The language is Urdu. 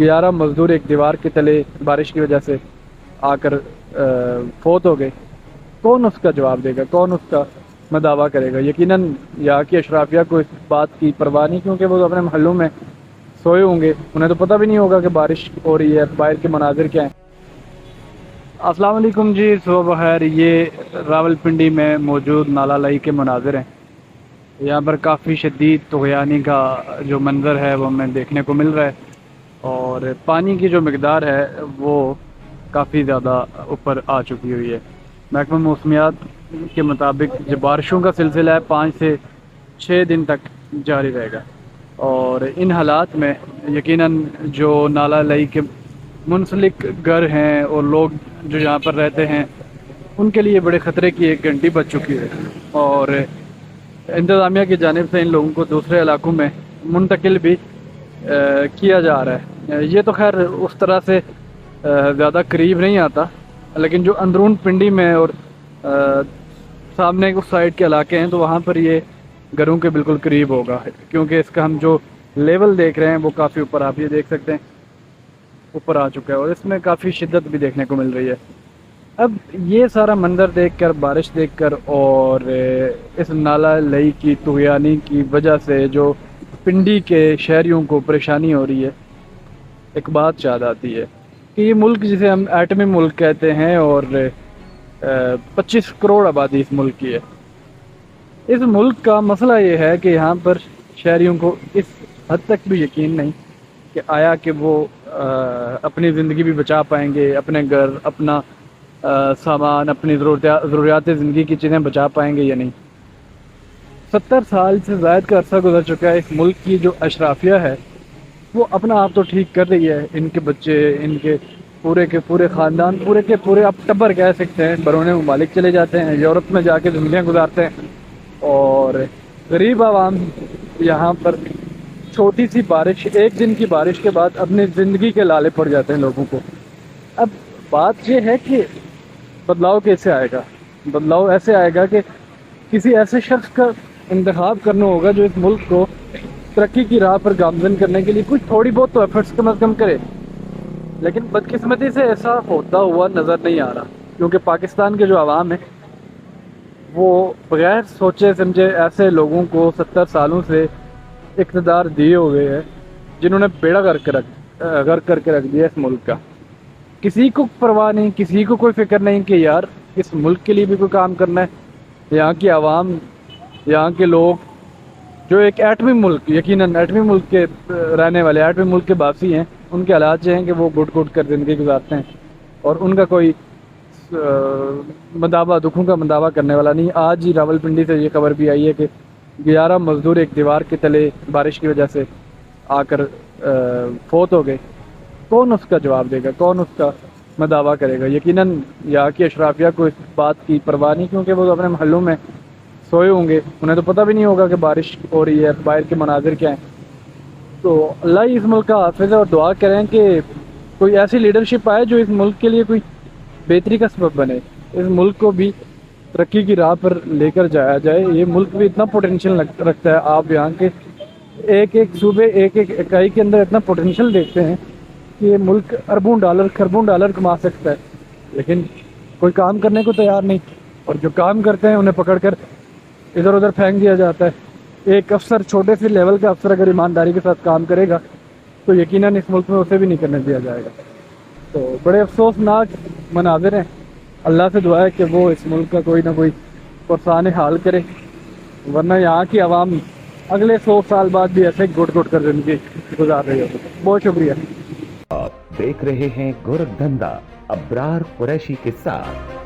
11 مزدور ایک دیوار کے تلے بارش کی وجہ سے آ کر فوت ہو گئے. کون اس کا جواب دے گا؟ کون اس کا مداوع کرے گا؟ یقیناً یہاں کی اشرافیہ کو اس بات کی پرواہ نہیں، کیونکہ وہ اپنے محلوں میں سوئے ہوں گے. انہیں تو پتہ بھی نہیں ہوگا کہ بارش ہو رہی ہے، باہر کے مناظر کیا ہیں. السلام علیکم جی، صبح بخیر. یہ راول پنڈی میں موجود نالہ لائی کے مناظر ہیں. یہاں پر کافی شدید طغیانی کا جو منظر ہے وہ ہمیں دیکھنے کو مل رہا ہے، اور پانی کی جو مقدار ہے وہ کافی زیادہ اوپر آ چکی ہوئی ہے. محکمہ موسمیات کے مطابق جو بارشوں کا سلسلہ ہے 5 سے 6 دن تک جاری رہے گا، اور ان حالات میں یقیناً جو نالہ لائی کے منسلک گھر ہیں اور لوگ جو یہاں پر رہتے ہیں ان کے لیے بڑے خطرے کی ایک گھنٹی بج چکی ہے، اور انتظامیہ کی جانب سے ان لوگوں کو دوسرے علاقوں میں منتقل بھی کیا جا رہا ہے. یہ تو خیر اس طرح سے زیادہ قریب نہیں آتا، لیکن جو اندرون پنڈی میں اور سامنے اس سائڈ کے علاقے ہیں تو وہاں پر یہ گھروں کے بالکل قریب ہوگا، کیونکہ اس کا ہم جو لیول دیکھ رہے ہیں وہ کافی اوپر، آپ یہ دیکھ سکتے ہیں اوپر آ چکا ہے، اور اس میں کافی شدت بھی دیکھنے کو مل رہی ہے. اب یہ سارا منظر دیکھ کر، بارش دیکھ کر، اور اس نالہ لائی کی طغیانی کی وجہ سے جو پنڈی کے شہریوں کو پریشانی ہو رہی ہے، ایک بات یاد آتی ہے کہ یہ ملک جسے ہم ایٹمی ملک کہتے ہیں، اور 25 کروڑ آبادی اس ملک کی ہے. اس ملک کا مسئلہ یہ ہے کہ یہاں پر شہریوں کو اس حد تک بھی یقین نہیں کہ آیا کہ وہ اپنی زندگی بھی بچا پائیں گے، اپنے گھر، اپنا سامان، اپنی ضروریات زندگی کی چیزیں بچا پائیں گے یا نہیں. 70 سال سے زائد کا عرصہ گزر چکا ہے. اس ملک کی جو اشرافیہ ہے وہ اپنا آپ تو ٹھیک کر رہی ہے، ان کے بچے، ان کے پورے خاندان، پورے کے پورے آپ ٹبر کہہ سکتے ہیں، بیرون ممالک چلے جاتے ہیں، یورپ میں جا کے زندگیاں گزارتے ہیں، اور غریب عوام یہاں پر چھوٹی سی بارش، ایک دن کی بارش کے بعد اپنی زندگی کے لالے پڑ جاتے ہیں لوگوں کو. اب بات یہ ہے کہ بدلاؤ کیسے آئے گا؟ بدلاؤ ایسے آئے گا کہ کسی ایسے شخص کا انتخاب کرنا ہوگا جو اس ملک کو ترقی کی راہ پر گامزن کرنے کے لیے کچھ تھوڑی بہت تو ایفرٹس کم از کم کرے. لیکن بدقسمتی سے ایسا ہوتا ہوا نظر نہیں آ رہا، کیونکہ پاکستان کے جو عوام ہیں وہ بغیر سوچے سمجھے ایسے لوگوں کو 70 سالوں سے اقتدار دیے ہوئے ہیں جنہوں نے بیڑا غرق کر کے رکھ دیا اس ملک کا. کسی کو پرواہ نہیں، کسی کو کوئی فکر نہیں کہ یار اس ملک کے لیے بھی کوئی کام کرنا ہے. یہاں کی عوام، یہاں کے لوگ جو ایک ایٹمی ملک، یقیناً ایٹمی ملک کے رہنے والے، ایٹمی ملک کے باسی ہیں، ان کے حالات یہ ہیں کہ وہ گٹ گٹ کر زندگی گزارتے ہیں، اور ان کا کوئی مداوع، دکھوں کا مداوع کرنے والا نہیں. آج ہی راول پنڈی سے یہ خبر بھی آئی ہے کہ 11 مزدور ایک دیوار کے تلے بارش کی وجہ سے آ کر فوت ہو گئے. کون اس کا جواب دے گا؟ کون اس کا مداوع کرے گا؟ یقیناً یہاں کی اشرافیہ کو اس بات کی پرواہ نہیں، کیونکہ وہ اپنے محلوں میں سوئے ہوں گے. انہیں تو پتہ بھی نہیں ہوگا کہ بارش ہو رہی ہے، باہر کے مناظر کیا ہیں. تو اللہ ہی اس ملک کا حافظ ہے، اور دعا کریں کہ کوئی ایسی لیڈرشپ آئے جو اس ملک کے لیے کوئی بہتری کا سبب بنے، اس ملک کو بھی ترقی کی راہ پر لے کر جایا جائے. یہ ملک بھی اتنا پوٹینشیل رکھتا ہے، آپ یہاں کے ایک ایک صوبے، ایک ایک اکائی کے اندر اتنا پوٹینشیل دیکھتے ہیں کہ یہ ملک اربوں ڈالر، خربوں ڈالر کما سکتا ہے، لیکن کوئی کام کرنے کو تیار نہیں. اور جو کام کرتے ہیں انہیں پکڑ کر ادھر ادھر پھینک دیا جاتا ہے. ایک افسر، چھوٹے سے لیول کا افسر اگر ایمانداری کے ساتھ کام کرے گا تو یقیناً اس ملک میں اسے بھی نہیں کرنے دیا جائے گا. تو بڑے افسوسناک مناظر ہیں. اللہ سے دعا ہے کہ وہ اس ملک کا کوئی نہ کوئی پرسان حال کرے، ورنہ یہاں کی عوام اگلے 100 سال بعد بھی ایسے گٹ گٹ کر زندگی گزار رہی ہوگی. بہت شکریہ. آپ دیکھ رہے ہیں گورکھ دھندا ابرار قریشی کے ساتھ.